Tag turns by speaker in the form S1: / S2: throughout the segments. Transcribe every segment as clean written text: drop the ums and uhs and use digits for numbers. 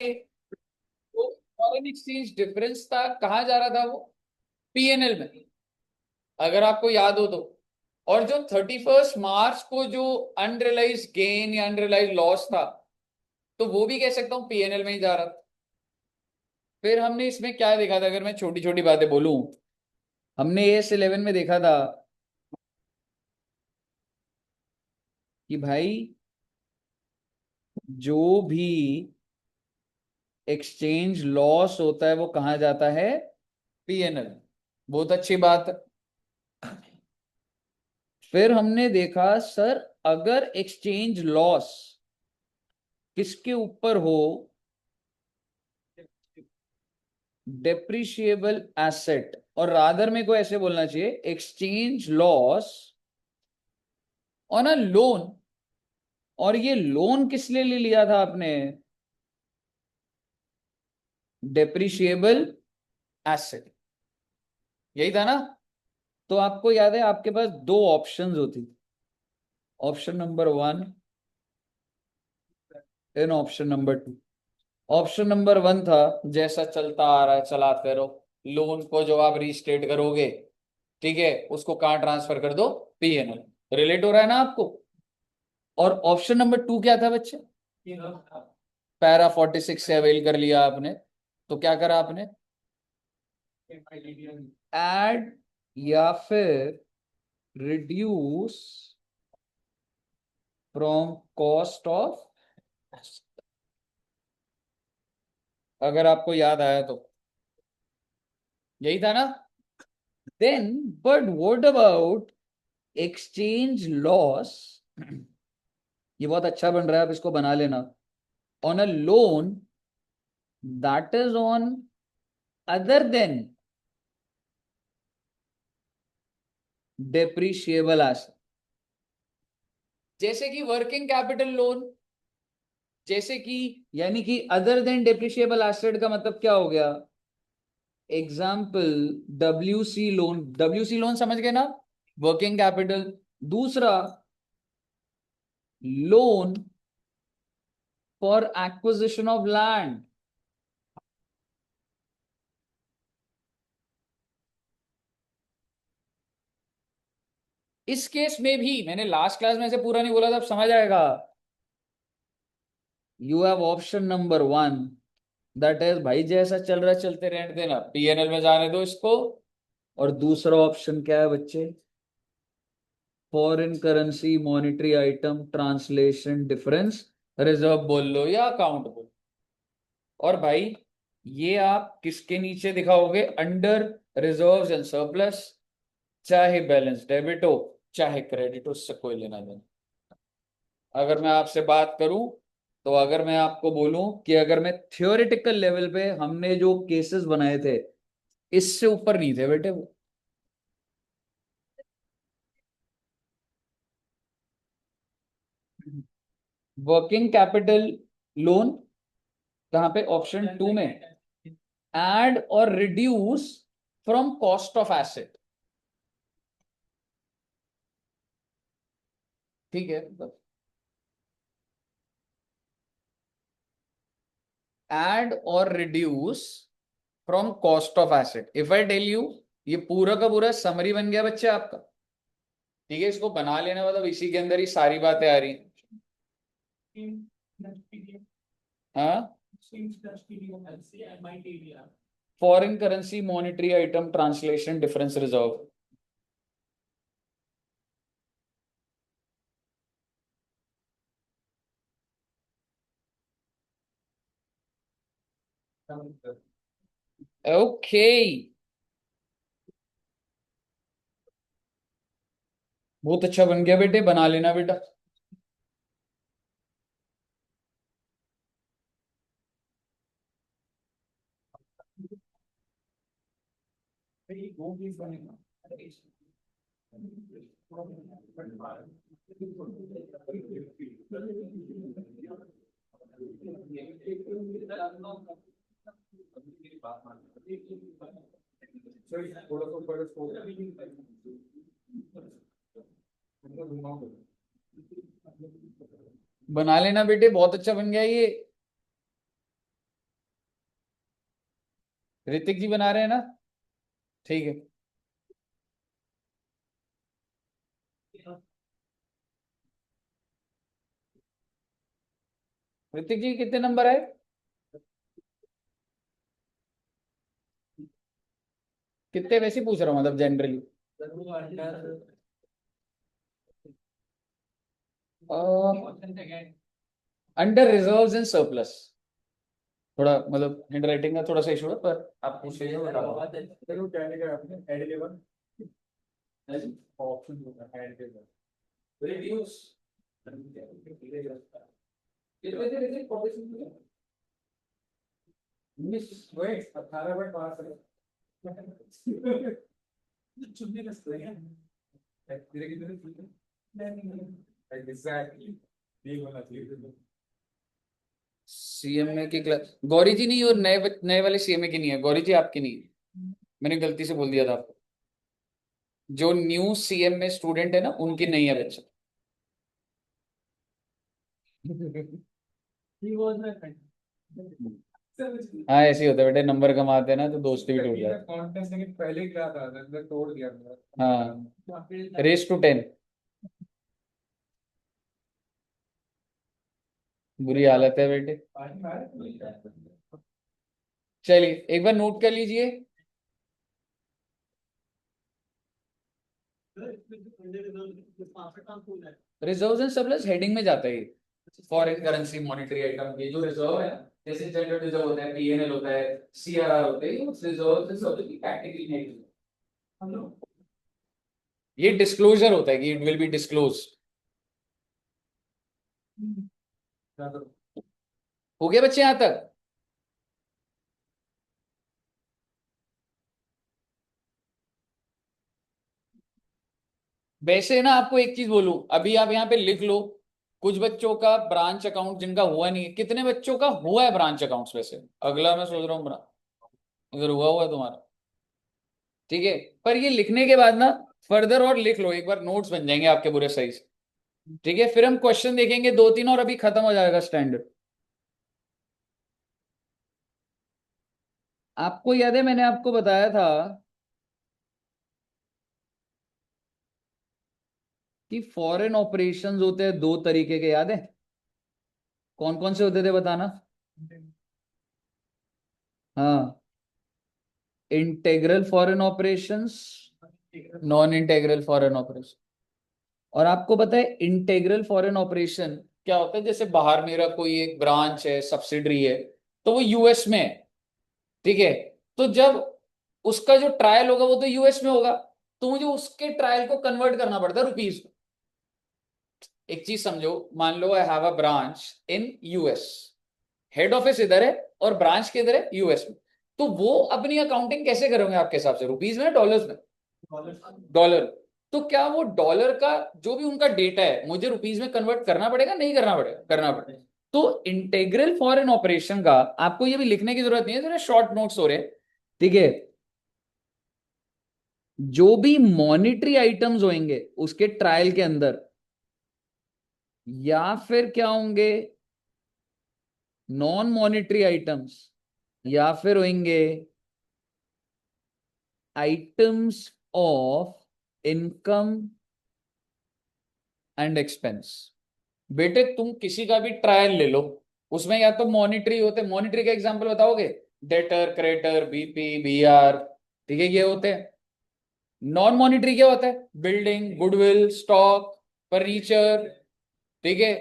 S1: तो foreign exchange difference था, कहाँ जा रहा था वो? पीएनएल में, अगर आपको याद हो तो। और जो 31 मार्च को जो अनरियलाइज गेन या अनरियलाइज लॉस था, तो वो भी कह सकता हूँ पीएनएल में ही जा रहा था। फिर हमने इसमें क्या देखा था, अगर मैं छोटी छोटी बातें बोलूं, हमने AS11 में देखा था कि भाई जो भी एक्सचेंज लॉस होता है वो कहाँ जाता है? पीएनएल। बहुत अच्छी बात है। फिर हमने देखा सर, अगर एक्सचेंज लॉस किसके ऊपर हो? डेप्रिशिएबल एसेट, और रादर में को ऐसे बोलना चाहिए, exchange loss on a loan. और ये लोन किस लिए ले लिया था आपने? डेप्रिशिएबल एसेट, यही था ना? तो आपको याद है आपके पास दो ऑप्शंस होती थी, option number 1 and option number 2। Option number 1 था, जैसा चलता आ रहा है चलाते रहो, लोन को जो आप रीस्टेट करोगे, ठीक है, उसको कहाँ ट्रांसफर कर दो? पीएनएल। रिलेट हो रहा है ना आपको? और ऑप्शन नंबर 2 क्या था बच्चे? पैरा 46 से अवेल कर लिया आपने, तो क्या करा आपने? ऐड या फिर रिड्यूस फ्रॉम कॉस्ट ऑफ, अगर आपको याद आया तो, यही था ना? Then but what about exchange loss? ये बहुत अच्छा बन रहा है, आप इसको बना लेना। On a loan that is on other than depreciable asset, जैसे कि वर्किंग कैपिटल लोन, जैसे कि, यानी कि अदर देन डेप्रिशिएबल एसेट का मतलब क्या हो गया? Example, WC loan. WC loan समझ गए ना? Working capital. दूसरा, loan for acquisition of land. इस केस में भी मैंने लास्ट क्लास में से पूरा नहीं बोला था, अब समझ आएगा। You have option number 1, that is भाई जैसा चल रहा है चलते रहने देना, पीएनएल में जाने दो इसको। और दूसरा ऑप्शन क्या है बच्चे? Foreign currency monetary item translation difference reserve बोल लो या अकाउंट बोल लो। और भाई ये आप किसके नीचे दिखाओगे? Under reserves and surplus. चाहे बैलेंस डेबिट हो चाहे क्रेडिट हो, उससे कोई लेना देना। अगर मैं आपसे बात करूं, तो अगर मैं आपको बोलूं कि अगर मैं थियोरेटिकल लेवल पे हमने जो केसेस बनाए थे, इससे ऊपर नहीं थे बेटे वो। वर्किंग कैपिटल लोन कहाँ पे? ऑप्शन 2 में, ऐड और reduce from cost of asset. ठीक है, ऐड और reduce from cost of asset. If I tell you, ये पूरा का पूरा समरी बन गया बच्चे आपका। ठीक है, इसको बना लेना, मतलब इसी के अंदर ही सारी बातें आ रही हैं। हाँ, foreign currency monetary item translation difference reserve. Okay, बहुत अच्छा बन गया बेटे, बना लेना बेटा। बना लेना बेटे, बहुत अच्छा बन गया ये। ऋतिक जी बना रहे हैं ना? ठीक है। ऋतिक जी कितने नंबर आए? कितने, वैसे ही पूछ रहा हूँ मतलब generally. Under reserves and surplus. थोड़ा मतलब हैंड राइटिंग का थोड़ा सा इशू है, पर आप पूछ लीजिए, बता दो। Option reduce. मिस वेट 18/5 चुनने का सही है। धीरे धीरे एग्जैक्टली ये होना चाहिए। सीएमए की क्लास गौरी जी नहीं, और नए नए वाले सीएमए की नहीं है गौरी जी, आपकी नहीं है। मैंने गलती से बोल दिया था आपको। जो न्यू सीएमए स्टूडेंट है ना, उनकी नहीं है बच्चा। हाँ ऐसे ही होता है बेटे, नंबर कम आते हैं ना तो दोस्ती भी टूट जाती है। कॉन्टेस्ट लेकिन पहले ही क्या था, तोड़ दिया था। हाँ, रेस टू 10। बुरी हालत है बेटे। चलिए एक बार नोट कर लीजिए। रिजर्व एंड सरप्लस हेडिंग में जाता है। फॉरेन करेंसी मॉनेटरी आइटम, ये जो रिजर्व है, जैसे जनरल रिजर्व होता है, पीएनएल होता है, सीआरआर होते हैं, रिजर्व एंड सरप्लस की कैटेगरी है। ये डिस्क्लोजर होता है कि इट विल बी डिस्क्लोज। हो गया बच्चे यहां तक? वैसे ना आपको एक चीज बोलूं, अभी आप यहाँ पे लिख लो। कुछ बच्चों का ब्रांच अकाउंट जिनका हुआ नहीं है, कितने बच्चों का हुआ है ब्रांच अकाउंट्स वैसे? अगला मैं सोच रहा हूँ अगर हुआ हुआ है तुम्हारा, ठीक है। पर ये लिखने के बाद ना फर्दर और लिख लो एक बार, नोट्स बन जाएंगे आपके पूरे सही से। ठीक है, फिर हम क्वेश्चन देखेंगे 2-3 और अभी खत्म हो जाएगा स्टैंडर्ड। आपको याद है मैंने आपको बताया था कि फॉरेन ऑपरेशंस होते हैं दो तरीके के, याद है? कौन कौन से होते थे बताना। हाँ, integral foreign operations, non integral foreign operation. और आपको पता है इंटेग्रल फॉरेन ऑपरेशन क्या होता है? जैसे बाहर मेरा कोई एक ब्रांच है, सब्सिडरी है, तो वो यूएस में है, ठीक है। तो जब उसका जो ट्रायल होगा वो तो यूएस में होगा, तो मुझे उसके ट्रायल को कन्वर्ट करना पड़ता है रुपीज। एक चीज समझो, मान लो I have a branch in US, head office इधर है और ब्रांच किधर है? यूएस में। तो वो अपनी अकाउंटिंग कैसे करोगे आपके हिसाब से, रुपीज में, डॉलर्स में? डॉलर। तो क्या वो डॉलर का जो भी उनका डेटा है मुझे रुपीज में कन्वर्ट करना पड़ेगा, नहीं करना पड़ेगा? करना पड़ेगा। तो इंटेग्रल फॉरेन ऑपरेशन का आपको ये भी लिखने की जरूरत नहीं है, थोड़े शॉर्ट नोट्स हो रहे हैं, ठीक है। जो भी मॉनिटरी आइटम्स होंगे उसके ट्रायल के अंदर, या फिर क्या होंगे, नॉन मॉनिटरी आइटम्स, या फिर होंगे items of income and expense. बेटे तुम किसी का भी ट्रायल ले लो, उसमें या तो मॉनिटरी होते, मॉनिटरी का एग्जांपल बताओगे? डेटर, क्रेडिटर, बीपी, बीआर, ठीक है, ये होते हैं। नॉन मॉनिटरी क्या होता है? बिल्डिंग, गुडविल, स्टॉक, फर्नीचर, ठीक है।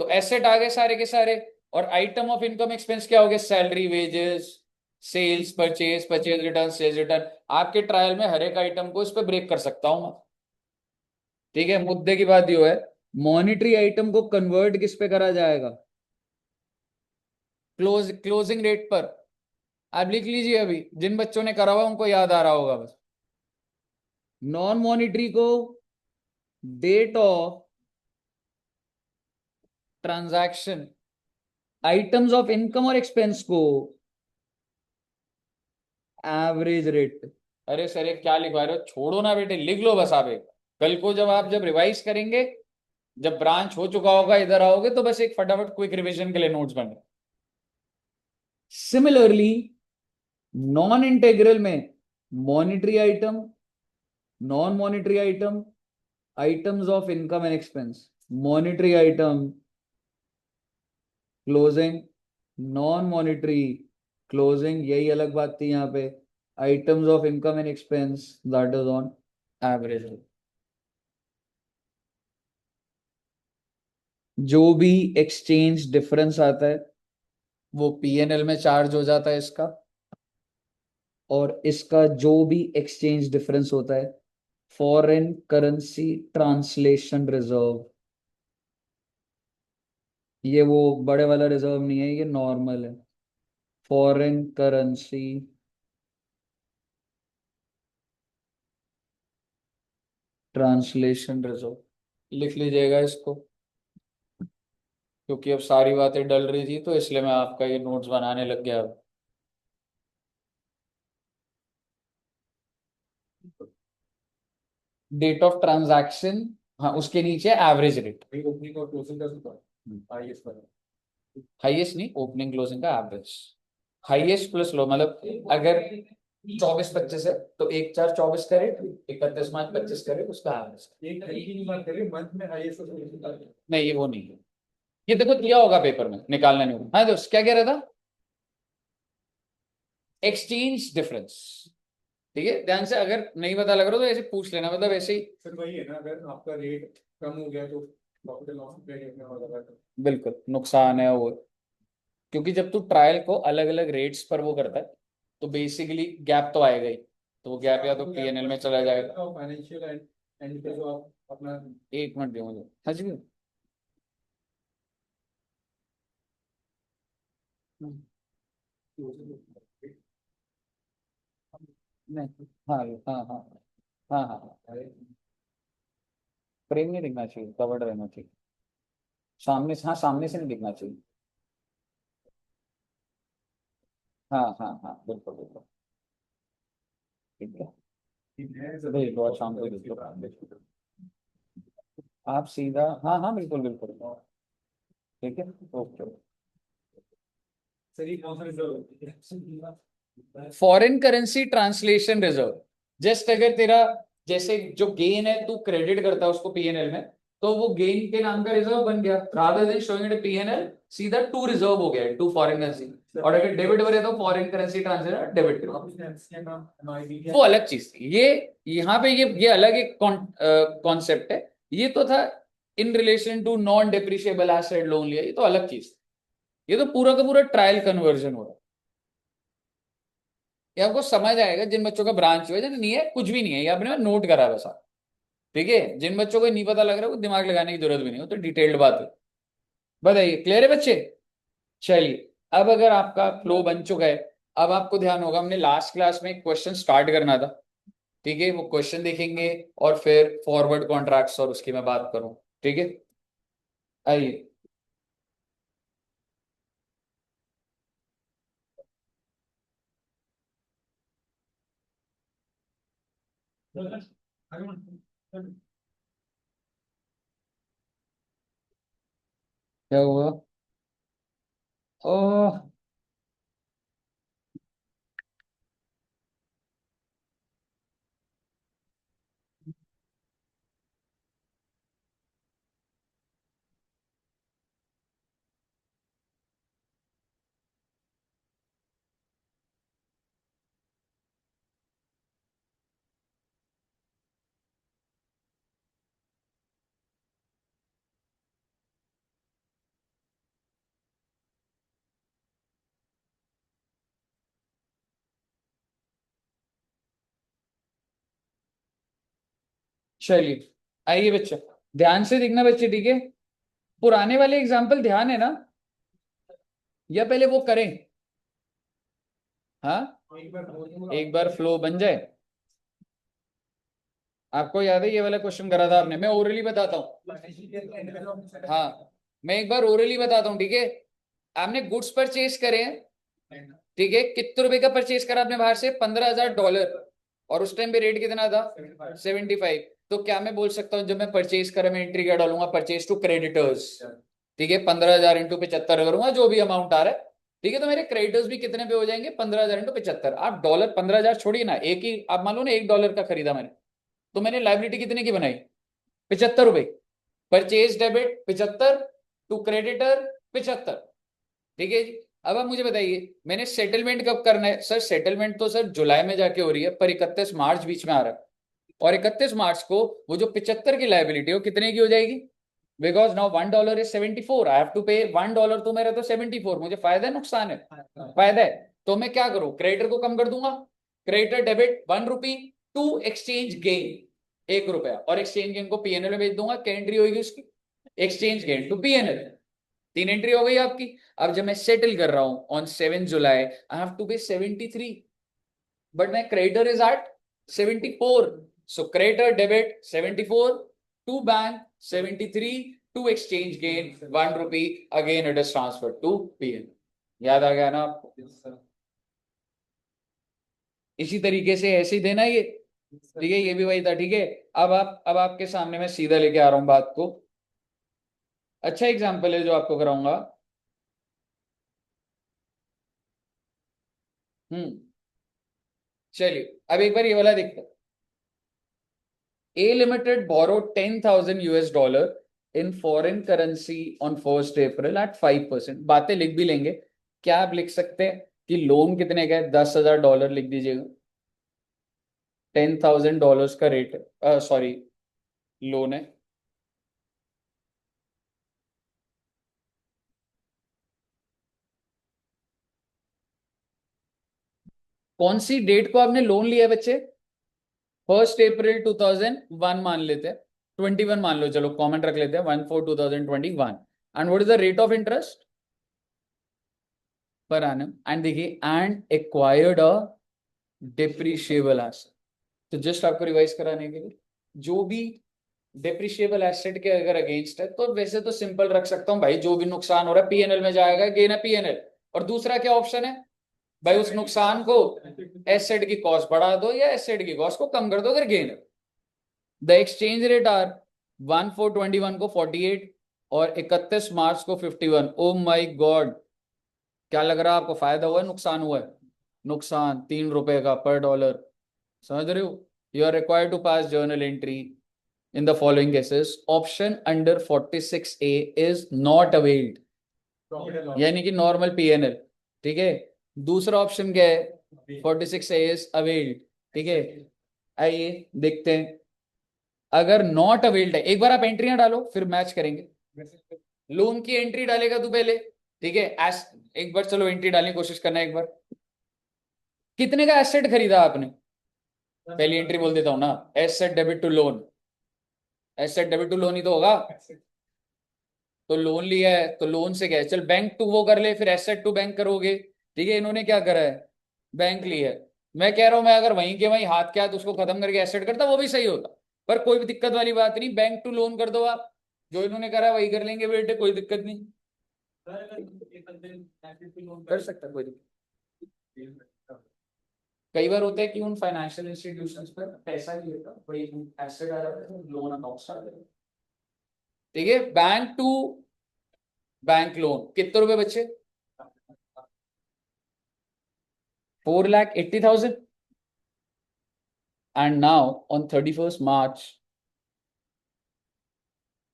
S1: तो एसेट आ गए सारे के सारे। और आइटम ऑफ इनकम एक्सपेंस क्या हो गया? Salary, wages, sales, purchase, purchase return, sales return. आपके ट्रायल में हर एक आइटम को इस पे ब्रेक कर सकता हूं मैं, ठीक है। मुद्दे की बात ये है, मॉनिटरी आइटम को कन्वर्ट किस पे करा जाएगा? क्लोजिंग रेट पर। आप लिख लीजिए, अभी जिन बच्चों ने करा हुआ उनको याद आ रहा होगा बस। नॉन मॉनिटरी को date of transaction, items of income और एक्सपेंस को एवरेज रेट। अरे सर ये क्या लिखवा रहे हो, छोड़ो ना बेटे, लिख लो बस आप एक। कल को जब आप जब रिवाइज करेंगे, जब ब्रांच हो चुका होगा, इधर आओगे तो बस एक फटाफट क्विक रिवीजन के लिए नोट्स बन। सिमिलरली नॉन इंटेग्रल में monetary item, non monetary item, items of income and expense, monetary item closing, non monetary closing, यही अलग बात थी यहाँ पे, items of income and expense that is on average. जो भी एक्सचेंज डिफरेंस आता है वो पीएनएल में चार्ज हो जाता है इसका, और इसका जो भी एक्सचेंज डिफरेंस होता है फॉरेन करेंसी ट्रांसलेशन रिजर्व, ये वो बड़े वाला रिजर्व नहीं है, ये नॉर्मल है, फॉरेन करेंसी ट्रांसलेशन रिजर्व, लिख लीजिएगा इसको, क्योंकि अब सारी बातें डल रही थी तो इसलिए मैं आपका ये नोट्स बनाने लग गया अब। डेट ऑफ ट्रांजैक्शन, हाँ उसके नीचे एवरेज रेट,
S2: ओपनिंग और क्लोजिंग का सुपर आईएएस पर
S1: हाईएस्ट नहीं, ओपनिंग क्लोजिंग का एवरेज, हाईएस्ट प्लस लो, मतलब अगर 24-25 है तो 1/4 24 करे, 31/5 25 करे, उसका एवरेज।
S2: एक तरीके की बात करें मंथ में आईएएस और क्लोजिंग का
S1: नहीं ये वो नहीं है, ये देखो दिया होगा पेपर में, निकालना नहीं होगा। हाँ दोस्त क्या कह रहा था, एक्सचेंज डिफरेंस, ठीक है ध्यान से, अगर नहीं पता लग रहा तो ऐसे पूछ लेना, मतलब ऐसे ही।
S2: सर वही है ना, अगर आपका रेट कम हो गया तो प्रॉफिट एंड लॉस रेट में हो जाएगा
S1: बिल्कुल नुकसान है वो, क्योंकि जब तू ट्रायल को अलग अलग रेट्स पर वो करता है तो बेसिकली गैप तो आएगा ही, तो वो गैप या तो पीएनएल में चला जाएगा।
S2: फाइनेंशियल एंड एंड पे जो आप अपना
S1: 1 मिनट दो मुझे, हाँ जी। नहीं, हाँ हाँ हाँ हाँ हाँ हाँ, फ्रेम नहीं दिखना चाहिए, कवर्ड रहना चाहिए, सामने से, हाँ सामने से नहीं दिखना चाहिए, हाँ हाँ हाँ बिल्कुल बिल्कुल, ठीक है, भेज दो आज शाम को, भेज दो आप सीधा, हाँ हाँ बिल्कुल बिल्कुल, ठीक है, ओके।
S2: सर ये कौन सा reserve
S1: foreign currency translation reserve, just अगर तेरा जैसे जो गेन है तू क्रेडिट करता है उसको पीएनएल में, तो वो गेन के नाम का रिजर्व बन गया, rather than showing it PNL सीधा टू रिजर्व हो गया, टू फॉरेन करेंसी, और अगर डेबिट बने तो फॉरेन करेंसी ट्रांसलेशन डेबिट करो, वो अलग चीज थी। ये यहाँ पे ये अलग एक कॉन्सेप्ट है, ये तो था in relation to non depreciable asset loan लिया, ये तो अलग चीज, ये तो पूरा का पूरा ट्रायल कन्वर्जन हो रहा है। ये आपको समझ आएगा जिन बच्चों का ब्रांच हुआ है, नहीं है कुछ भी नहीं है, ये आपने नोट करा बस आप, ठीक है, जिन बच्चों को नहीं पता लग रहा है वो दिमाग लगाने की जरूरत भी नहीं हो, तो डिटेल्ड बात है। बताइए क्लियर है बच्चे, चलिए अब अगर आपका फ्लो बन चुका है, अब आपको ध्यान होगा हमने लास्ट क्लास में एक क्वेश्चन स्टार्ट करना था, ठीक है, वो क्वेश्चन देखेंगे और फिर फॉरवर्ड कॉन्ट्रैक्ट्स और उसकी मैं बात करूं, ठीक है, आइए। क्या हुआ, ओह चलिए, आइए बच्चे ध्यान से देखना बच्चे, ठीक है, पुराने वाले एग्जाम्पल ध्यान है ना, या पहले वो करें, हाँ एक बार फ्लो बन जाए। आपको याद है ये वाला क्वेश्चन करा था आपने, मैं ओरली बताता हूँ, हाँ मैं एक बार ओरली बताता हूँ, ठीक है, आपने गुड्स परचेज करे हैं, ठीक है, कितने रुपए का परचेज करा आपने बाहर से, $15,000, और उस टाइम पे रेट कितना था, 75, तो क्या मैं बोल सकता हूँ जब मैं परचेज करा मैं एंट्री क्या डालूंगा, परचेज टू क्रेडिटर्स, ठीक है, 15,000 × 75 करूंगा जो भी अमाउंट आ रहा है, ठीक है, तो मेरे क्रेडिटर्स भी कितने पे हो जाएंगे, 15,000 इंटू 75। आप डॉलर 15,000 छोड़िए ना, एक ही आप मान लो ना $1 का खरीदा मैंने, तो मैंने लाइबिलिटी कितने की बनाई, 75 रुपए। Purchase debit 75 to creditor 75। ठीक है जी। अब आप मुझे बताइए मैंने सेटलमेंट कब करना है। सर सेटलमेंट तो सर जुलाई में जाके हो रही है, पर 31 मार्च बीच में आ रहा है, और 31 मार्च को वो जो 75 की लाइबिलिटी है वो कितने की हो जाएगी, because now $1 is 74, I have to pay $1, तो मेरा तो 74, मुझे फायदा है नुकसान है, फायदा है। तो मैं क्या करूं, क्रेडिटर को कम कर दूंगा, creditor debit ₹1 to exchange gain ₹1, और एक्सचेंज गेन को पीएनएल में भेज दूंगा, क्या एंट्री होगी उसकी, exchange gain to PNL. 3 entry हो गई आपकी। अब जब मैं सेटल कर रहा हूं on 7 July, I have to pay 73, but my creditor is at 74, so creditor debit 74 to bank 73 to exchange gain ₹1, again it is transferred to PN। याद आ गया ना आपको। इसी तरीके से ऐसे ही देना ये, ठीक है, ये भी वही था। ठीक है, अब आपके सामने मैं सीधा लेके आ रहा हूं बात को। अच्छा एग्जांपल है जो आपको कराऊंगा। चलिए अब एक बार ये वाला देखते हैं। A Limited borrowed 10,000 US dollar in foreign currency on 1st April at 5%। बातें लिख भी लेंगे, क्या आप लिख सकते हैं कि लोन कितने का है, $10,000 लिख दीजिएगा, $10,000 का रेट है, सॉरी लोन है। कौन सी डेट को आपने लोन लिया है बच्चे, 1 अप्रैल 2001 मान लेते हैं, 21 मान लो, चलो कॉमेंट रख लेते हैं, 1/4/2021। And what is the rate of interest per annum, and देखिए and acquired a depreciable asset. तो जस्ट आपको रिवाइज कराने के लिए, जो भी डिप्रिशिएबल एसेट के अगर अगेंस्ट है, तो वैसे तो सिंपल रख सकता हूं भाई, जो भी नुकसान हो रहा है पीएनएल में जाएगा, गेन है पीएनएल। और दूसरा क्या ऑप्शन है भाई, उस नुकसान को एसेट की कॉस्ट बढ़ा दो या एसेट की कॉस्ट को कम कर दो अगर गेन है। द एक्सचेंज रेट आर 1/4/21 को 48 और 31 मार्च को 51। ओ माई गॉड, क्या लग रहा है आपको, फायदा हुआ है नुकसान हुआ है, नुकसान ₹3 का पर डॉलर, समझ रहे हो। You are required to pass journal entry in the following cases। option under 46A is not availed, यानी कि नॉर्मल पीएनएल। ठीक है, दूसरा ऑप्शन क्या है, 46A is availed। ठीक है, आइए देखते हैं। अगर नॉट अवेल्ड है, एक बार आप एंट्रियां डालो फिर मैच करेंगे। लोन की एंट्री डालेगा तू पहले, ठीक है, एक बार चलो एंट्री डालने की कोशिश करना एक बार। कितने का एसेट खरीदा आपने, पहली एंट्री बोल देता हूं ना, asset debit to loan, asset debit to loan ही तो होगा। तो लोन लिया है तो लोन से क्या है, चल बैंक टू वो कर ले, फिर एसेट टू बैंक करोगे। ठीक है, इन्होंने क्या करा है, बैंक लिया है। मैं कह रहा हूं, मैं अगर वहीं के वहीं हाथ के हाथ उसको खत्म करके एसेट करता वो भी सही होता, पर कोई भी दिक्कत वाली बात नहीं, बैंक टू लोन कर दो आप, जो इन्होंने करा वही कर लेंगे बेटे, कोई दिक्कत नहीं, कर सकता कोई दिक्कत। कई बार होता है कि उन फाइनेंशियल इंस्टीट्यूशंस पर पैसा नहीं लेता, कोई एसेट आ जाता है, लोन अकाउंट आ जाता है। ठीक है, बैंक टू बैंक लोन कितने रुपए बचे, 4,80,000। एंड नाउ ऑन 31 मार्च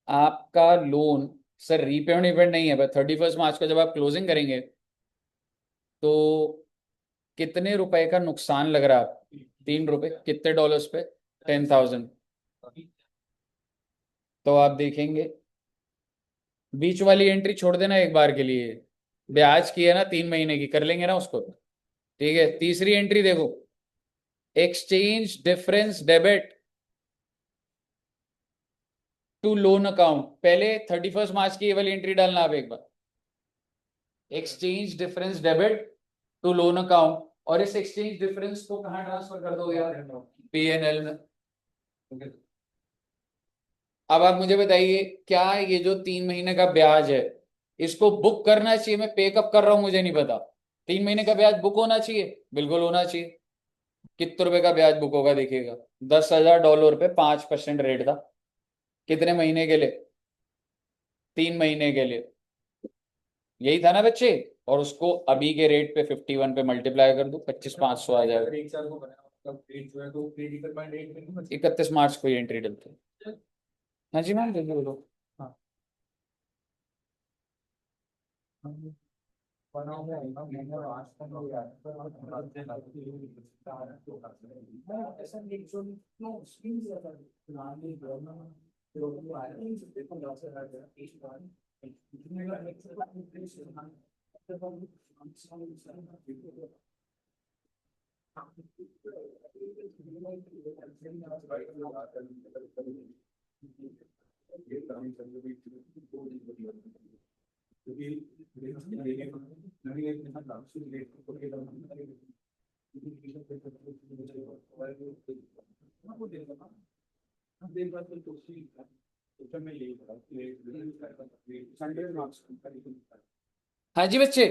S1: आपका लोन, सर रीपेमेंट इवेंट नहीं है, पर 31 मार्च को जब आप क्लोजिंग करेंगे तो कितने रुपए का नुकसान लग रहा है, ₹3, कितने डॉलर्स पे, 10,000। तो आप देखेंगे, बीच वाली एंट्री छोड़ देना एक बार के लिए, ब्याज की है ना 3 महीने की, कर लेंगे ना उसको। ठीक है, तीसरी एंट्री देखो, exchange difference debit to loan account. पहले 31 मार्च की ये वाली एंट्री डालना आप एक बार, exchange difference debit to loan account, और इस एक्सचेंज डिफरेंस को कहां ट्रांसफर कर दोगे यार, पीएनएल में। अब आप मुझे बताइए, क्या ये जो 3 महीने का ब्याज है इसको बुक करना चाहिए, मैं पे कब कर रहा हूं मुझे नहीं पता, 3 महीने का ब्याज बुक होना चाहिए, बिल्कुल होना चाहिए। कितने रुपए का ब्याज बुक होगा देखिएगा, $10,000 पे 5% रेट था, कितने महीने के लिए, 3 महीने के लिए, यही था ना बच्चे। और उसको अभी के रेट पे 51 पे मल्टीप्लाई कर दो, 25,500 आ जाएगा।
S2: अगर एक साल को बनाया मतलब रेट जो है तो क्रिटिकल पॉइंट रेट में नहीं बचेगा।
S1: 31 मार्च को एंट्री डलती है। हाँ जी मैम, जल्दी बोलो।
S2: हाँ बनाओ मैं मैंने आज तक हो गया ऐसा एक जो नो स्किल ज्यादा प्लान नहीं करना जो भी आया देखो लॉस आ गया इस बार इतने का नेक्स्ट प्लान
S1: हाँ जी बच्चे,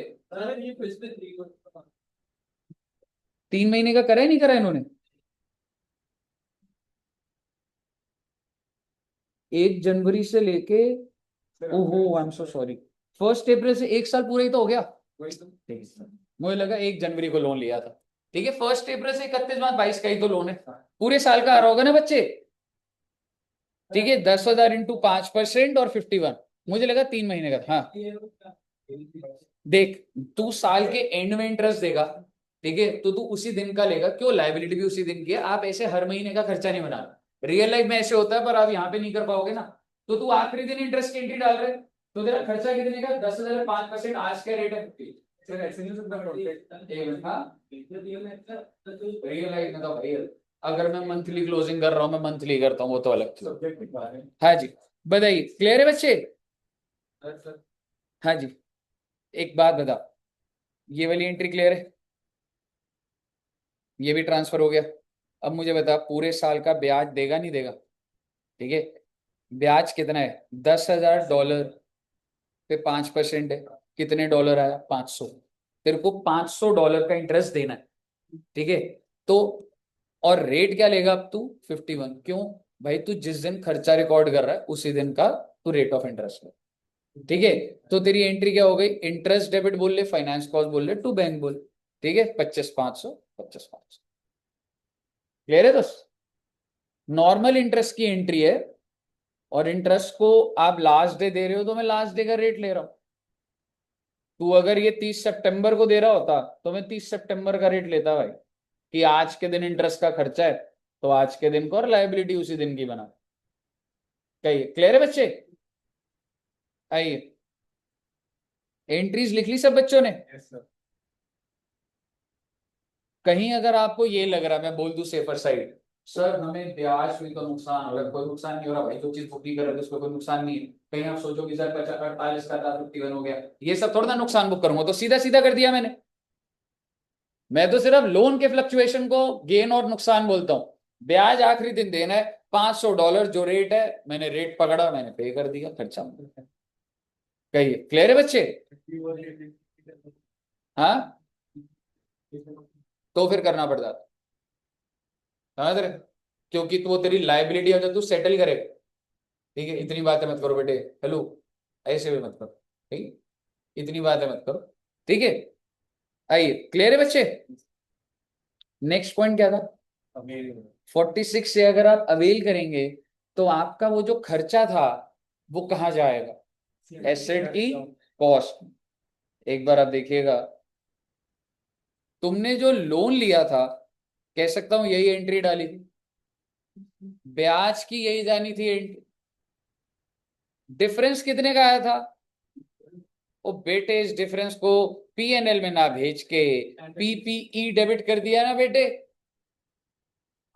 S1: 3 महीने का करा है नहीं करा इन्होंने? 1 जनवरी से लेके, ओहो आई एम सो सॉरी, 1 अप्रैल से 1 साल पूरा ही तो हो गया। मुझे लगा 1 जनवरी को लोन लिया था। ठीक है, 1 अप्रैल से 31 मार्च 22 का ही तो लोन है, पूरे साल का आ रहा होगा ना बच्चे। ठीक है, 10,000 इंटू 5% और 51, मुझे लगा 3 महीने का। हाँ देख, तू साल के एंड में इंटरेस्ट देगा, ठीक है, तो तू उसी दिन का लेगा, क्यों, लाइबिलिटी भी उसी दिन की है। आप ऐसे हर महीने का खर्चा नहीं बनाना, रियल लाइफ में ऐसे होता है, पर आप यहाँ पे नहीं कर पाओगे ना। तो तू आखिरी दिन इंटरेस्ट की एंट्री डाल रहे, तो तेरा खर्चा कितने का, 10,000 5%, आज का रेट है 50।
S2: ऐसे नहीं सकता
S1: रियल लाइफ में तो भाई, अगर मैं मंथली क्लोजिंग कर रहा हूँ, मैं मंथली करता हूँ, वो तो अलग चीज।
S2: सब्जेक्ट है।
S1: हाँ जी, बताइए, क्लियर है बच्चे? हाँ जी, एक बात बता, ये वाली एंट्री क्लियर है, ये भी ट्रांसफर हो गया। अब मुझे बता, पूरे साल का ब्याज देगा नहीं देगा? ठीक है, ब्याज कितना है, $10,000 पे 5% है, कितने डॉलर आया, 500। तेरे को $500 का इंटरेस्ट देना है, ठीक है। तो और रेट क्या लेगा अब तू, 51, क्यों भाई, तू जिस दिन खर्चा रिकॉर्ड कर रहा है उसी दिन का तू रेट ऑफ इंटरेस्ट है। ठीक है, तो तेरी एंट्री क्या हो गई, इंटरेस्ट डेबिट बोल ले, फाइनेंस कॉस्ट बोल ले, टू बैंक बोल। ठीक है, 25,500, 25,500। क्लियर है दोस्त? नॉर्मल इंटरेस्ट की एंट्री है, और इंटरेस्ट को आप लास्ट डे दे रहे हो, तो मैं लास्ट डे का रेट ले रहा हूं। तू अगर ये 30 सितंबर को दे रहा होता, तो मैं 30 सितंबर का रेट लेता भाई, कि आज के दिन इंटरेस्ट का खर्चा है, तो आज के दिन को, और लाइबिलिटी उसी दिन की बना। कहिए, क्लियर है बच्चे? आइए, एंट्रीज लिख ली सब बच्चों ने? कहीं अगर आपको ये लग रहा है, मैं बोल दूं सेफर साइड, सर हमें ब्याज में तो नुकसान हो रहा है, कोई नुकसान नहीं हो रहा भाई, जो चीज बुक नहीं कर रहे थे उसको कोई नुकसान नहीं है। कहीं आप सोचो कि सर 48 का था 51 हो गया, ये सब थोड़ा ना नुकसान बुक करूंगा, तो सीधा सीधा कर दिया मैंने। मैं तो सिर्फ लोन के फ्लक्चुएशन को गेन और नुकसान बोलता हूं। ब्याज आखिरी दिन देना है, $500 जो रेट है, मैंने रेट पकड़ा, मैंने पे कर दिया, खर्चा। कहिए, क्लियर है बच्चे? हाँ, तो फिर करना पड़ता, समझ रहे? क्योंकि तो वो तेरी लाइबिलिटी है जो तू सेटल करेगा। ठीक है, इतनी बातें मत करो बेटे, हेलो, ऐसे भी मत करो, ठीक, इतनी बातें मत करो, ठीक है। आइए, क्लियर है बच्चे? नेक्स्ट पॉइंट क्या था, 46 से अगर आप अवेल करेंगे, तो आपका वो जो खर्चा था वो कहाँ जाएगा, एसेट की कॉस्ट। एक बार आप देखिएगा, तुमने जो लोन लिया था, कह सकता हूं यही एंट्री डाली थी, ब्याज की यही जानी थी एंट्री, डिफरेंस कितने का आया था, वो बेटे इस डिफरेंस को पीएनएल में ना भेज के पीपीई डेबिट कर दिया ना बेटे।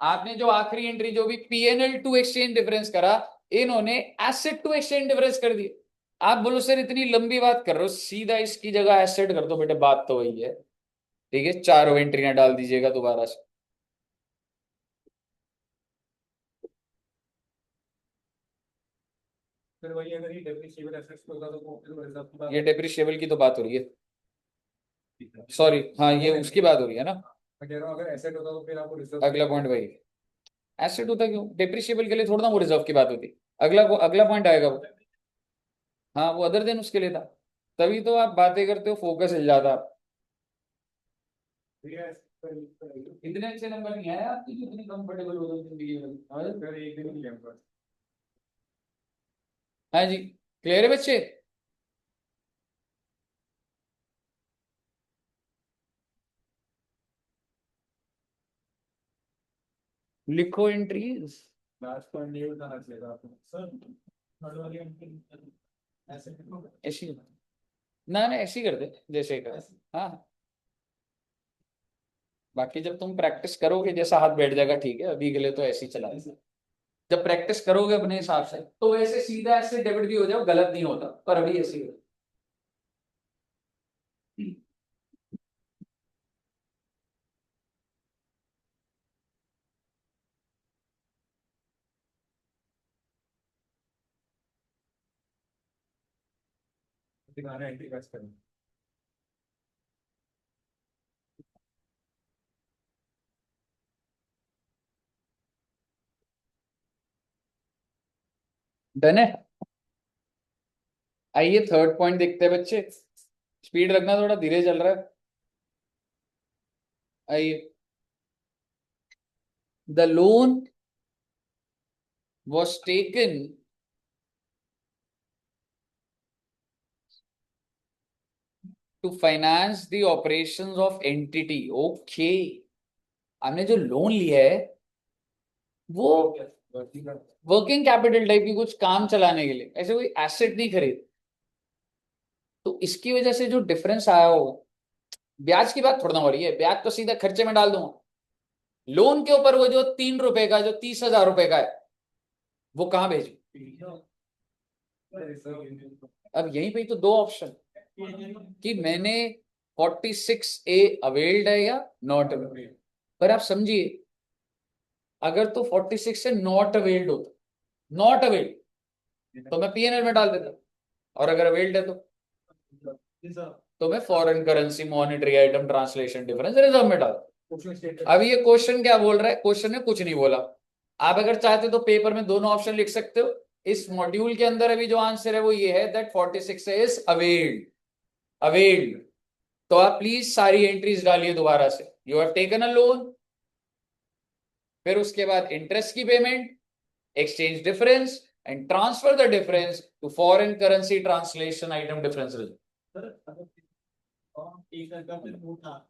S1: आपने जो आखिरी एंट्री जो भी पीएनएल टू एक्सचेंज डिफरेंस करा, इन्होंने एसेट टू एक्सचेंज डिफरेंस कर दिया। आप बोलो सर इतनी लंबी बात कर रहे हो, सीधा इसकी जगह एसेट कर दो बेटे, बात तो वही है। ठीक है, चारों एंट्रियां डाल दीजिएगा दोबारा से।
S2: फिर वही अगर ये डेप्रिसिएबल एसेट्स होगा तो फिर रिजर्व की बात
S1: ये डेप्रिशिएबल की तो बात हो रही है, सॉरी, हाँ ये उसकी बात हो रही है ना।
S2: मैं कह रहा हूँ अगर एसेट होता तो फिर आपको रिजर्व
S1: अगला पॉइंट वही, एसेट होता क्यों, डेप्रिशिएबल के लिए थोड़ा ना वो रिजर्व की बात होती। अगला पॉइंट आएगा वो, हाँ वो अदर देन उसके लिए था। तभी तो आप बातें करते हो, फोकस हिल जाता है। इतने अच्छे नंबर नहीं आए आपकी, कितने कंफर्टेबल हो गए जिंदगी में। एक दिन हाँ जी, क्लियर है बच्चे। लिखो एंट्रीज।
S2: लास्ट पॉइंट नहीं बताना चाहिए था आपको सर। थर्ड वाली ऐसे
S1: ऐसी ना ना ऐसी कर दे जैसे कर। हाँ हाँ। बाकी जब तुम प्रैक्टिस करोगे जैसा हाथ बैठ जाएगा ठीक है, अभी के लिए तो ऐसे ही चला। जब प्रैक्टिस करोगे अपने हिसाब से तो वैसे सीधा ऐसे डेबिट भी हो जाओ, गलत नहीं होता, पर अभी ऐसे ही हो।
S2: दिखाना एंट्री कैसे करें।
S1: डन है। आइए थर्ड पॉइंट देखते हैं बच्चे। स्पीड रखना, थोड़ा धीरे चल रहा है। आइए, the loan was taken to finance the operations of entity. Okay, हमने जो लोन लिया है वो वर्किंग कैपिटल टाइप की, कुछ काम चलाने के लिए, ऐसे कोई एसेट नहीं खरीद। तो इसकी वजह से जो डिफरेंस आया हो, ब्याज की बात थोड़ा ना हो रही है, ब्याज तो सीधा खर्चे में डाल दूंगा। लोन के ऊपर वो जो 3 रुपए का, जो 30,000 रुपए का है, वो कहां भेजू। अब यहीं पे तो दो ऑप्शन कि मैंने 46A अवेल्ड है या नॉट अवेल्ड। पर आप समझिए, अगर तो 46 से नॉट अवेल्ड होता, नॉट अवेल्ड, तो मैं पीएनएल में डाल देता, और अगर अवेल्ड है तो मैं foreign currency monetary item translation difference reserve में डाल। अब ये क्वेश्चन क्या बोल रहा है, क्वेश्चन ने कुछ नहीं बोला। आप अगर चाहते तो पेपर में दोनों ऑप्शन लिख सकते हो। इस मॉड्यूल के अंदर अभी जो आंसर है वो ये है, दैट 46 इज अवेल्ड। अवेल्ड। तो आप प्लीज सारी एंट्रीज डालिए दोबारा से। You have taken a loan, फिर उसके बाद इंटरेस्ट की payment, exchange difference, and transfer the difference to foreign currency translation item difference reserve.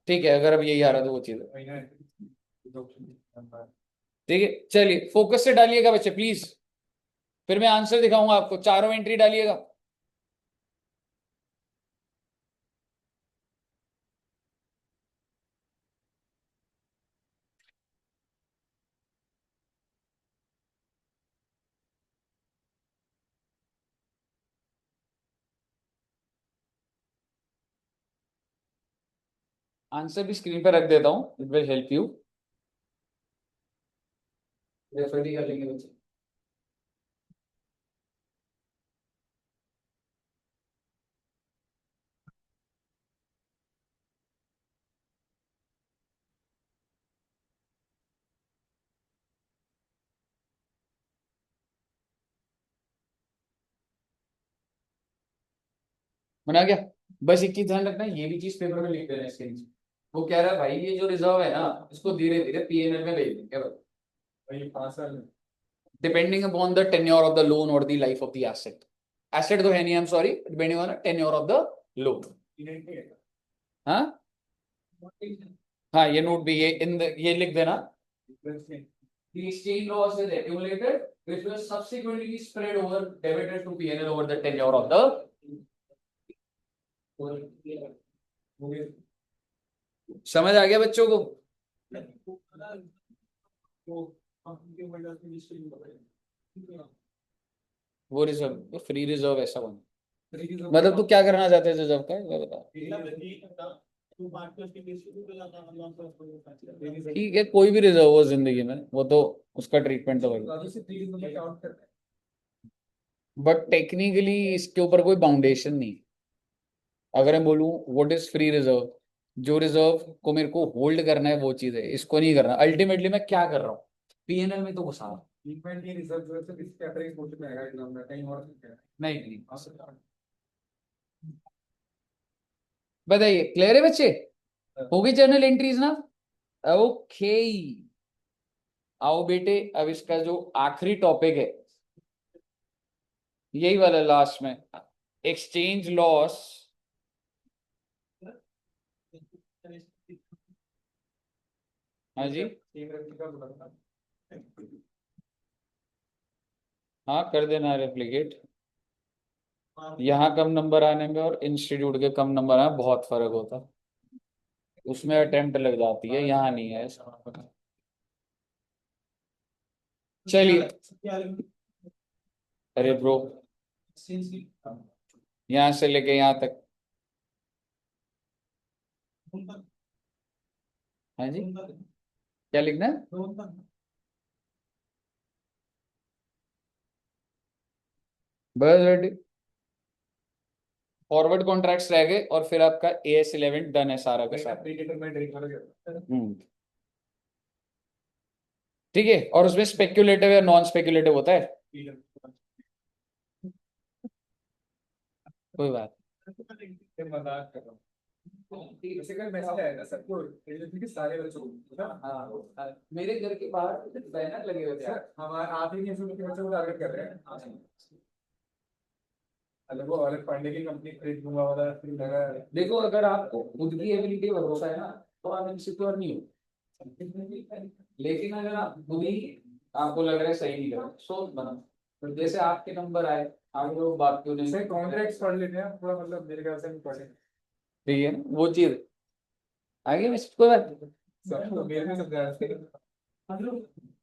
S1: ठीक है, अगर अब यही आ रहा तो वो चीज है। ठीक है, चलिए फोकस से डालिएगा बच्चे प्लीज, फिर मैं आंसर दिखाऊंगा आपको। चारों एंट्री डालिएगा। आंसर भी स्क्रीन पर रख देता हूं, it will help you. Refer भी कर लेंगे बच्चे। बना गया। बस एक चीज ध्यान रखना, ये भी चीज पेपर में लिख देना इसके नीचे। वो कह रहा है भाई ये जो रिजर्व है ना, इसको धीरे धीरे पीएनएल में भेज देंगे
S2: भाई 5 साल
S1: depending upon the tenure of the loan और the life of the asset. Asset तो है नहीं, I am sorry, depending on the tenure of the loan. हाँ हाँ, ये नोट भी, ये ये लिख देना। The exchange loss is accumulated, which will subsequently be spread over debited to P&L over the tenure of the। समझ आ गया बच्चों को। वो रिजर्व, वो फ्री रिजर्व ऐसा बना, मतलब तू क्या करना चाहते हैं रिजर्व का ये बता। ठीक है, कोई भी रिजर्व हो जिंदगी में, वो तो उसका ट्रीटमेंट तो वही। बट टेक्निकली इसके ऊपर कोई बाउंडेशन नहीं। अगर मैं बोलूं व्हाट इज फ्री रिजर्व, जो रिजर्व को मेरे को होल्ड करना है वो चीज है, इसको नहीं करना। अल्टीमेटली मैं क्या कर रहा हूँ, पीएनएल में तो घुसा रहा हूं। नहीं नहीं, बताइए, क्लियर है बच्चे? होगी जर्नल एंट्रीज ना? ओके, आओ बेटे, अब इसका जो आखिरी टॉपिक है यही वाला लास्ट में, एक्सचेंज लॉस। हाँ जी, हाँ कर देना रेप्लिकेट। यहाँ कम नंबर आने में और इंस्टीट्यूट के कम नंबर आने में बहुत फर्क होता है, उसमें अटेम्प्ट लग जाती है, यहाँ नहीं है ऐसा। चलिए, अरे ब्रो, यहाँ से लेके यहाँ तक। हाँ जी, क्या लिखना है? बस रेडी, फॉरवर्ड कॉन्ट्रैक्ट्स रह गए और फिर आपका AS11 डन है सारा का सारा। ठीक है, और उसमें स्पेक्युलेटिव या नॉन स्पेक्युलेटिव होता है, कोई बात।
S2: मजाक कर रहा हूँ। ऐसे कर मैसेज आएगा सबको, सारे बच्चों को ना। हाँ,
S1: मेरे घर के बाहर बैनर लगे हुए थे
S2: सर हमारे आप ही के बच्चों को टारगेट कर रहे हैं। अलग वो अलग पांडे की कंपनी खरीद लूंगा वाला फिर लगा है।
S1: देखो, अगर आपको खुद की एबिलिटी भरोसा है ना तो आप इनसिक्योर नहीं हो, लेकिन अगर आप खुद ही आपको लग रहा है सही नहीं कर रहे, सोच बना, तो जैसे आपके नंबर आए, आप लोग बात क्यों नहीं?
S2: सर कॉन्ट्रैक्ट्स पढ़ लेते हैं थोड़ा, मतलब मेरे ख्याल से नहीं पढ़े।
S1: ठीक है, वो चीज आगे में कोई बात नहीं।
S2: सर तो मेरे में समझा रहे थे।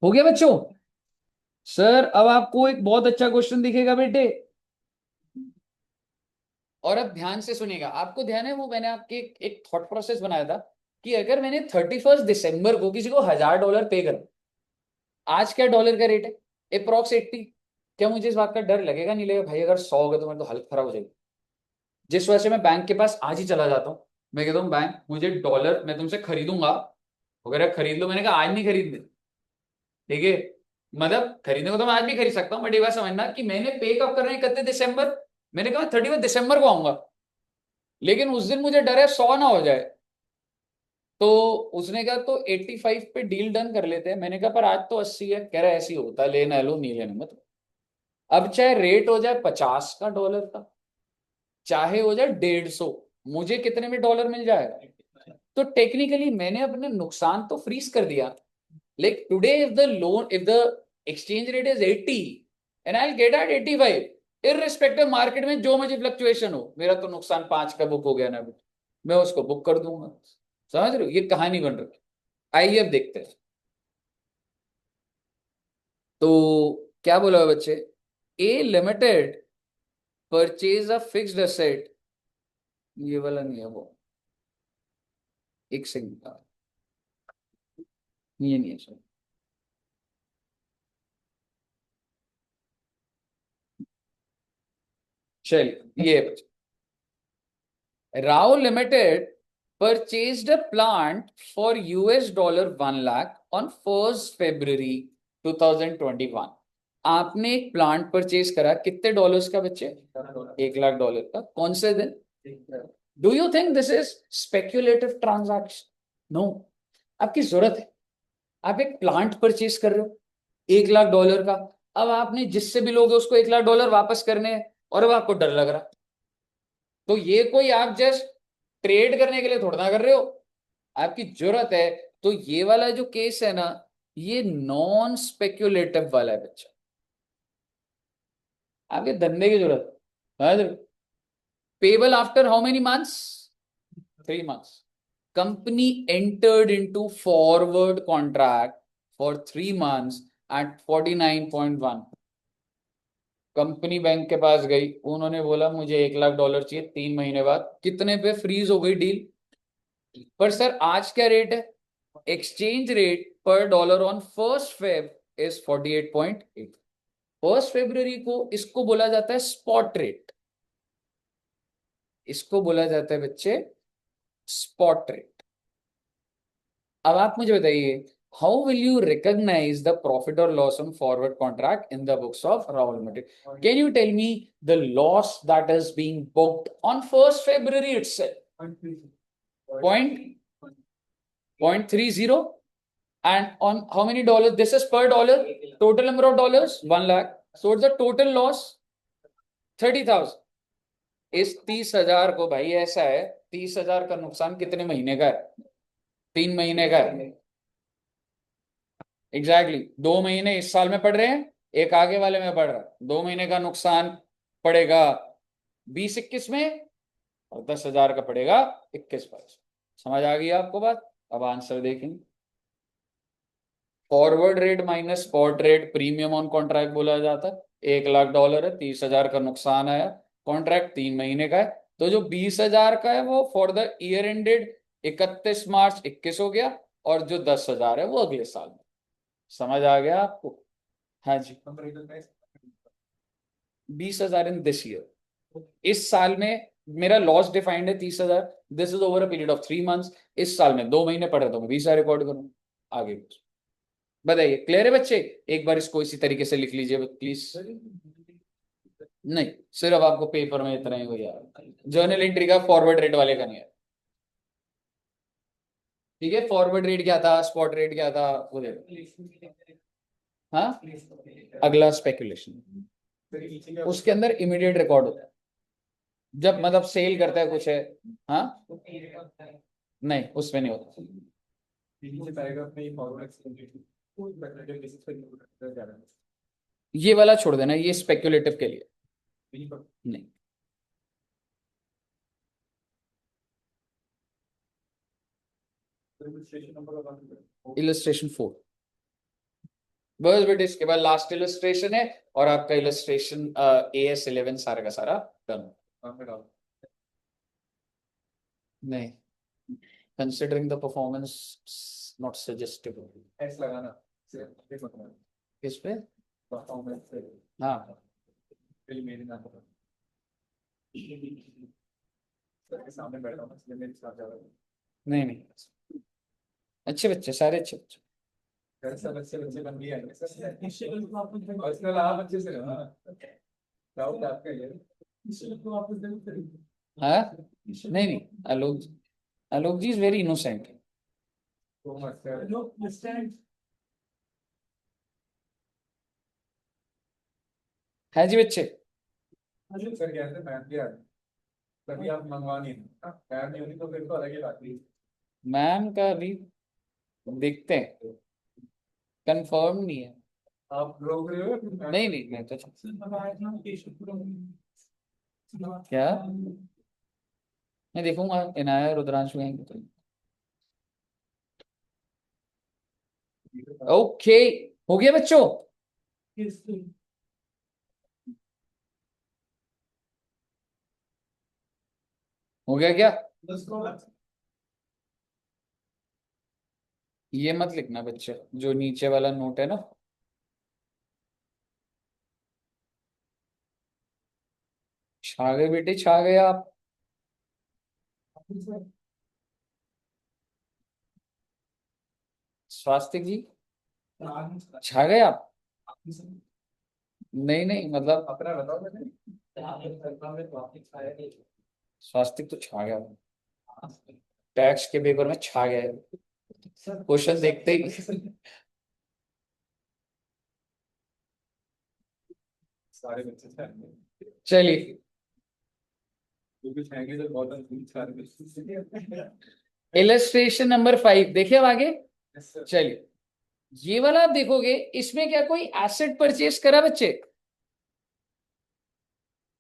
S1: हो गया बच्चों? सर अब आपको एक बहुत अच्छा क्वेश्चन दिखेगा बेटे, और अब ध्यान से सुनिएगा। आपको ध्यान है वो मैंने आपके एक थॉट प्रोसेस बनाया था कि अगर मैंने 31 दिसंबर को किसी को $1000 पे कर, आज क्या डॉलर का रेट है? अप्रॉक्स 80। क्या मुझे इस बात का डर लगेगा? नहीं लगेगा भाई, अगर 100 हो गया तो मेरी तो हालत खराब हो जाएगी। जिस वजह से मैं बैंक के पास आज ही चला जाता हूँ, मैं कहता हूँ बैंक मुझे डॉलर मैं तुमसे खरीदूंगा, वगैरह खरीद लो। मैंने कहा आज नहीं खरीदने, ठीक है? मतलब खरीदने को तो मैं आज भी खरीद सकता हूँ, बट ये बात समझना कि मैंने पे कब करना है, 31 दिसंबर। मैंने कहा 31 दिसंबर को आऊंगा, लेकिन उस दिन मुझे डर है 100 ना हो जाए। तो उसने कहा तो 85 पे डील डन कर लेते हैं। मैंने कहा पर आज तो 80 है। कह रहा है ऐसे ही होता है, लेना लो नहीं लेना मत। अब चाहे रेट हो जाए 50 का डॉलर का, चाहे हो जाए 150, मुझे कितने में डॉलर मिल जाएगा? तो टेक्निकली मैंने अपने नुकसान तो फ्रीज कर दिया। Like today if the exchange rate is 80 and I get at 85, irrespective market में जो मुझे फ्लक्चुएशन हो, मेरा तो नुकसान 5 का बुक हो गया ना, मैं उसको बुक कर दूंगा। समझ रहे हो, ये कहानी बन रही। आइए अब देखते हैं। तो क्या बोला है बच्चे? A limited purchase a fixed asset, ये वाला नहीं है वो, एक सेकंड, ये नहीं है सर। चलिए ये बच्चे, Rao limited purchased a plant for $1 lakh on 1 फरवरी 2021। आपने एक प्लांट परचेज करा, कितने डॉलर्स का बच्चे? $1 लाख का। कौन से दिन? Do you think this is speculative transaction? No. आपकी जरूरत है, आप एक प्लांट परचेज कर रहे हो $1 लाख का। अब आपने जिससे भी लोगे उसको $1 लाख वापस करने हैं, और अब आपको डर लग रहा। तो ये कोई आप जस्ट ट्रेड करने के लिए थोड़ा ना कर रहे हो, आपकी जरूरत है। तो ये वाला जो केस है ना, ये नॉन स्पेक्युलेटिव वाला है बच्चा, आपके धंधे की जरूरत है। Payable after how many months? 3 months. Company entered into forward contract for 3 months at 49.1। Company bank के पास गई, उन्होंने बोला मुझे $1 लाख चाहिए 3 महीने बाद। कितने पे फ्रीज हो गई डील? पर सर आज क्या रेट है? एक्सचेंज रेट पर डॉलर ऑन 1 फेब इज 48.8। 1 फरवरी को इसको बोला जाता है स्पॉट रेट, इसको बोला जाता है बच्चे स्पॉट रेट। अब आप मुझे बताइए, how will you recognise the profit और loss on forward contract in the books of Rahul limited? Can you tell me the loss that is being booked on 1 February itself? 0.30 and on how many dollars? This is per dollar. Total number of dollars 1 lakh. So it's the total loss 30,000. इस 30,000 को भाई ऐसा है, 30,000 का नुकसान कितने महीने का है? 3 महीने का है। एग्जैक्टली 2 महीने इस साल में पड़ रहे हैं, एक आगे वाले में पड़ रहा है। 2 महीने का नुकसान पड़ेगा 20-21 में और 10,000 का पड़ेगा 21-22। समझ आ गई आपको बात? अब आंसर देखेंगे। Forward rate minus spot rate premium on contract बोला जाता है। $1,00,000 है, 30,000 का नुकसान आया, कॉन्ट्रैक्ट 3 महीने का है, तो जो 20,000 का है वो फॉर द ईयर एंडेड 31 मार्च 21 हो गया, और जो 10,000 है वो अगले साल में। समझ आ गया आपको? हाँ जी। 20,000 इन दिस ईयर। इस साल में मेरा लॉस डिफाइंड है 30,000। This is over a period of 3 months. इस साल में 2 महीने पड़ रहे तो मैं 20,000 रिकॉर्ड करूंगा। आगे बताइए, क्लियर है बच्चे? एक बार इसको इसी तरीके से लिख लीजिए प्लीज। नहीं, सिर्फ आपको पेपर में इतना ही हो यार, जर्नल एंट्री का, फॉरवर्ड रेट वाले का नहीं है। ठीक है, फॉरवर्ड रेट क्या था, स्पॉट रेट क्या था, वो देखो। हाँ, अगला स्पेकुलेशन, उसके अंदर इमीडिएट रिकॉर्ड होता है जब मतलब सेल करता है कुछ है। हाँ, नहीं उसमें नहीं होता। ये वाला छोड़ देना, ये स्पेक्युलेटिव के लिए नहीं। इलस्ट्रेशन 4 बस बेटे, इसके बाद लास्ट इलस्ट्रेशन है और आपका इलस्ट्रेशन AS11 सारा का सारा डन। नहीं, considering the performance not suggestible. S लगाना किस पे? हाँ, सामने बैठा हूं इसलिए मेरे साथ जा रहा है। नहीं नहीं, अच्छे बच्चे, सारे अच्छे बच्चे। सब अच्छे बच्चे बन गए हैं सर। पर्सनल आप अच्छे से रहो ना, डाउट आपका ही है। हाँ, नहीं नहीं, आलोक जी इज वेरी इनोसेंट। है जी बच्चे। सर कहते हैं मैम भी आ रही, तभी आप मंगवा नहीं, मैम नहीं होनी तो फिर तो अलग ही बात थी। मैम का अभी देखते हैं, कंफर्म नहीं है। आप रोक रहे हो? नहीं नहीं, मैं तो क्या, मैं देखूंगा इनाया रुद्रांशु आएंगे तो। ओके, हो गया बच्चों? हो गया क्या? ये मत लिखना बच्चे, जो नीचे वाला नोट है ना, छा गए बेटे, छा गए आप। स्वास्तिक जी छा गए आप? नहीं नहीं, मतलब अपना बताओ। स्वास्तिक तो छा गया, टैक्स के पेपर में छा गया, क्वेश्चन देखते ही। सारे बच्चे चलिए, इलस्ट्रेशन नंबर 5 देखिए अब आगे। चलिए, ये वाला आप देखोगे, इसमें क्या कोई एसेट परचेस करा बच्चे?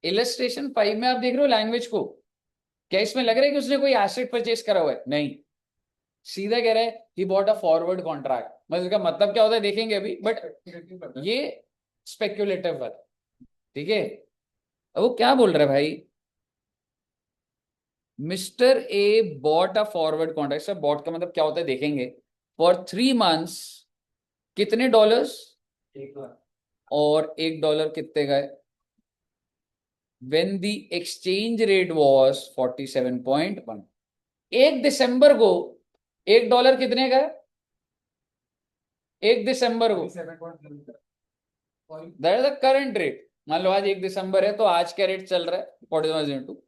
S1: इलस्ट्रेशन 5 में आप देख रहे हो लैंग्वेज को, क्या इसमें लग रहा है कि उसने कोई एसेट परचेस करा हुआ है? नहीं, सीधा कह रहा है he bought a forward contract. मतलब इसका मतलब क्या होता है देखेंगे अभी, बट ये स्पेक्युलेटिव है। ठीक है, अब वो क्या बोल रहा है भाई, mister A bought a forward contract. Sir bought का मतलब क्या होता है देखेंगे। फॉर 3 मंथ्स कितने डॉलर्स? 1 लाख। और $1 कितने का है? When the exchange rate was 47.1। 1 दिसंबर को $1 कितने का है? 1 दिसंबर को that is the current rate. मान लो आज 1 दिसंबर है तो आज क्या रेट चल रहा है? 47.2।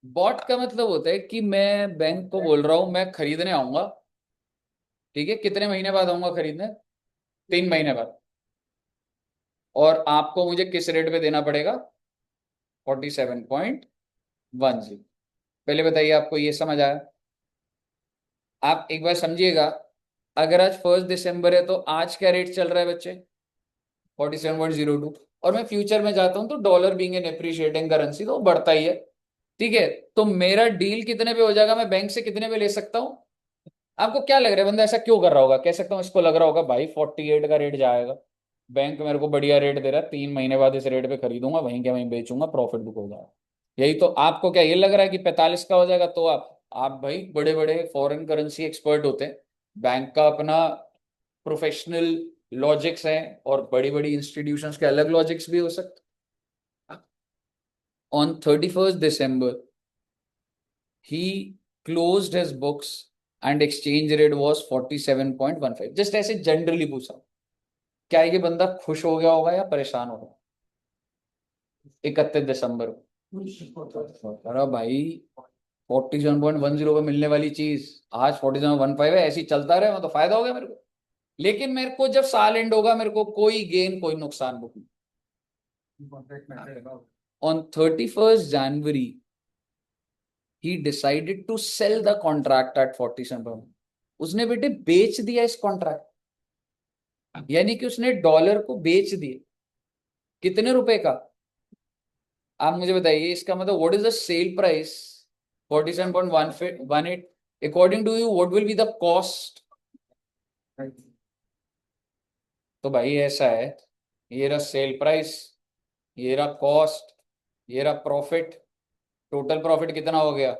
S1: बॉट का मतलब होता है कि मैं बैंक को बोल रहा हूं मैं खरीदने आऊंगा, ठीक है, कितने महीने बाद आऊंगा खरीदने? 3 महीने बाद। और आपको मुझे किस रेट पे देना पड़ेगा? 47.10। पहले बताइए, आपको ये समझ आया? आप एक बार समझिएगा, अगर आज 1 दिसंबर है तो आज क्या रेट चल रहा है बच्चे? 47.02। और मैं फ्यूचर में जाता हूं तो dollar being an appreciating currency तो वो बढ़ता ही है, ठीक है। तो मेरा डील कितने पे हो जाएगा? मैं बैंक से कितने पे ले सकता हूँ? आपको क्या लग रहा है बंदा ऐसा क्यों कर रहा होगा? कह सकता हूँ इसको लग रहा होगा भाई 48 का रेट जाएगा, बैंक मेरे को बढ़िया रेट दे रहा है, 3 महीने बाद इस रेट पे खरीदूंगा, वहीं क्या वहीं बेचूंगा, प्रॉफिट बुक होगा। यही तो आपको क्या ये लग रहा है कि 45 का हो जाएगा? तो आप भाई बड़े बड़े फॉरेन करेंसी एक्सपर्ट होते हैं, बैंक का अपना प्रोफेशनल लॉजिक्स हैं, और बड़ी बड़ी इंस्टीट्यूशंस के अलग लॉजिक्स भी हो सकते। On 31st December he closed his books and exchange rate was 47.15। Just ऐसे जनरली पूछा, क्या ये बंदा खुश हो गया होगा या परेशान होगा 31 दिसंबर को? अरे भाई 47.10 पे मिलने वाली चीज आज 47.15 है, ऐसी चलता रहे तो फायदा हो गया मेरे को। लेकिन मेरे को जब साल एंड होगा मेरे को कोई गेन कोई नुकसान बुक नहीं। On 31st January he decided to sell the contract at 47। उसने बेटे बेच दिया इस कॉन्ट्रैक्ट, यानी कि उसने डॉलर को बेच दिए। कितने रुपए का? आप मुझे बताइए, इसका मतलब what is the sale price? 47.18। According to you what will be the cost? तो भाई ऐसा है, ये रहा सेल प्राइस, ये रहा कॉस्ट, ये रहा प्रॉफिट। टोटल प्रॉफिट कितना हो गया?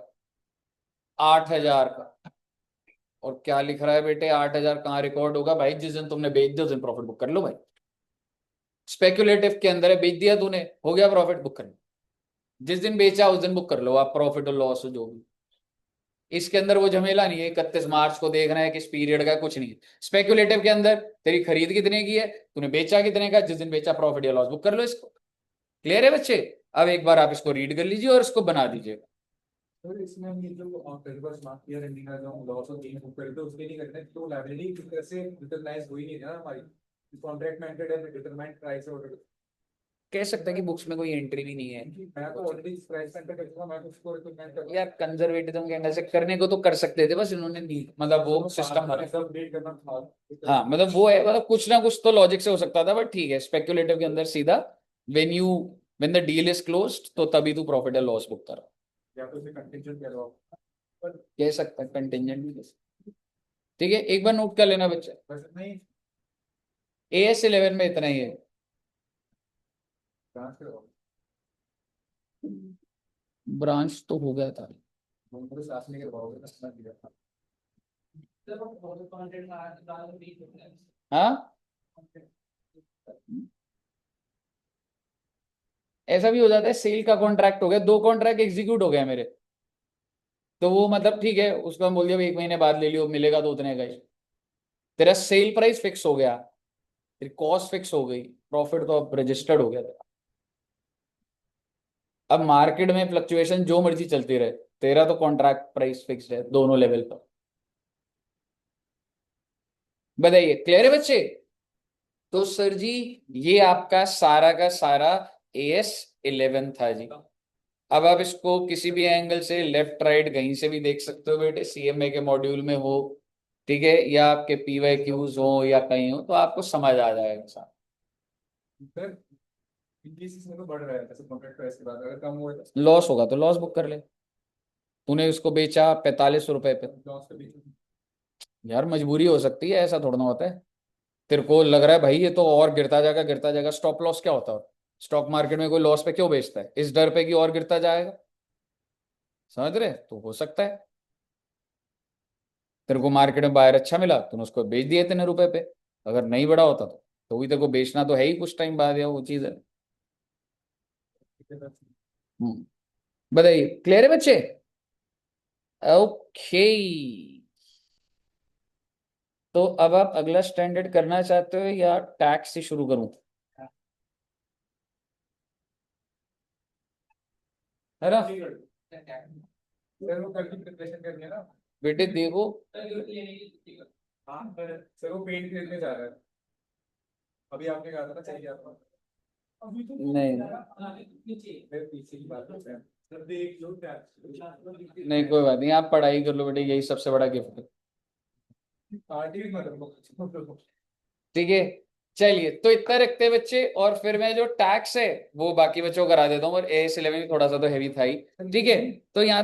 S1: 8,000 का। और क्या लिख रहा है बेटे? 8,000 कहाँ रिकॉर्ड होगा भाई? जिस दिन तुमने बेच दिया उस दिन प्रॉफिट बुक कर लो भाई। स्पेक्युलेटिव के अंदर है, बेच दिया तूने, हो गया प्रॉफिट, बुक कर लो। जिस दिन बेचा उस दिन बुक कर लो आप, प्रॉफिट और लॉस हो जो भी। इसके अंदर वो झमेला नहीं है 31 मार्च को देखना है किस पीरियड का, कुछ नहीं है। स्पेक्युलेटिव के अंदर तेरी खरीद कितने की है, तूने बेचा कितने का, जिस दिन बेचा प्रॉफिट या लॉस बुक कर लो इसको। क्लियर है बच्चे? अब एक बार आप इसको रीड कर लीजिए और इसको बना दीजिएगा।
S2: तो इसमें हम ये जो रिवर्स मार्क ईयर एंडिंग का जो हम लॉस और गेन बुक करते हैं उसके नहीं करते तो लायबिलिटी की तरह से रिकॉग्नाइज हो ही नहीं ना हमारी। कॉन्ट्रैक्ट में एंटर्ड है डिटरमाइंड प्राइस और
S1: कह सकते हैं कि बुक्स में कोई एंट्री भी नहीं है।
S2: मैं तो ऑलरेडी प्राइस एंटर कर दूंगा, मैं तो उसको रिकॉग्नाइज कर
S1: यार कंजर्वेटिज्म के एंगल से करने को तो कर सकते थे, बस इन्होंने नहीं, मतलब वो सिस्टम
S2: अपडेट करना था।
S1: हाँ मतलब वो है, मतलब कुछ ना कुछ तो लॉजिक से हो सकता था, बट ठीक है स्पेक्युलेटिव के अंदर सीधा when you when the deal is closed तो तभी तू प्रॉफिट या लॉस बुक कर।
S2: या तो इसे कंटिजेंट कह लो पर
S1: कह सकता है कंटिजेंट भी कह सकता है। ठीक है, एक बार नोट कर लेना बच्चा,
S2: बस नहीं
S1: AS11 में इतना ही है।
S2: ट्रांस करो
S1: ब्रांच तो हो गया था।
S2: तो साथ में करवाओगे कस्टमर दिया
S1: हाँ ऐसा भी हो जाता है, सेल का कॉन्ट्रैक्ट हो गया, 2 कॉन्ट्रैक्ट एग्जीक्यूट हो गया मेरे, तो वो मतलब ठीक है उसको हम बोल दिया 1 महीने बाद ले लियो, मिलेगा तो उतने का ही। तेरा सेल प्राइस फिक्स हो गया, तेरी कॉस्ट फिक्स हो गई, प्रॉफिट तो अब रजिस्टर्ड हो गया तेरा। अब मार्केट में फ्लक्चुएशन जो मर्जी चलती रहे, तेरा तो कॉन्ट्रैक्ट प्राइस फिक्स्ड है दोनों लेवल पर। बताइए क्लियर है बच्चे? तो सर जी ये आपका सारा का सारा AS11 था जी। अब आप इसको किसी भी एंगल से लेफ्ट राइट कहीं से भी देख सकते हो बेटे, CMA के मॉड्यूल में हो, ठीक है, या आपके PYQs हो या कहीं हो, तो आपको समझ आ जाएगा सारा।
S2: सर इन केसेस में तो बढ़ रहा है ऐसे कॉन्ट्रैक्ट प्राइस के बाद अगर कम हुआ तो
S1: लॉस होगा तो लॉस बुक कर ले। तूने उसको बेचा 45 रुपए पे,
S2: लॉस का बीच
S1: यार मजबूरी हो सकती है, ऐसा थोड़ा ना होता है। तेरे को लग रहा है भाई ये तो और गिरता जाएगा गिरता जाएगा, स्टॉप लॉस क्या होता है? स्टॉक मार्केट में कोई लॉस पे क्यों बेचता है? इस डर पे कि और गिरता जाएगा। समझ रहे? तो हो सकता है तेरे को मार्केट में बायर अच्छा मिला, तूने उसको बेच दिया इतने रुपए पे, अगर नहीं बढ़ा होता तो भी तेरे को बेचना तो है ही कुछ टाइम बाद, या वो चीज है। हम्म, बताइए क्लियर है बच्चे? ओके, तो अब आप अगला स्टैंडर्ड करना चाहते हो या टैक्स से शुरू करूं? है ना?
S2: सर वो कल की प्रिपरेशन करनी है ना।
S1: बेटे देखो,
S2: हाँ सर वो पेंट खरीदने जा रहा है। अभी आपने कहा था ना चाहिए आपको।
S1: नहीं
S2: मेरे पीछे की बात करते हैं सर, देख लो क्या।
S1: नहीं, कोई बात नहीं, आप पढ़ाई कर लो बेटे, यही सबसे बड़ा गिफ्ट है।
S2: पार्टी भी मतलब।
S1: ठीक है, चलिए तो इतना रखते हैं बच्चे, और फिर मैं जो टैक्स है वो बाकी बच्चों को करा देता हूँ, और AS11 थोड़ा सा तो हैवी था ही। ठीक है, तो यहाँ तक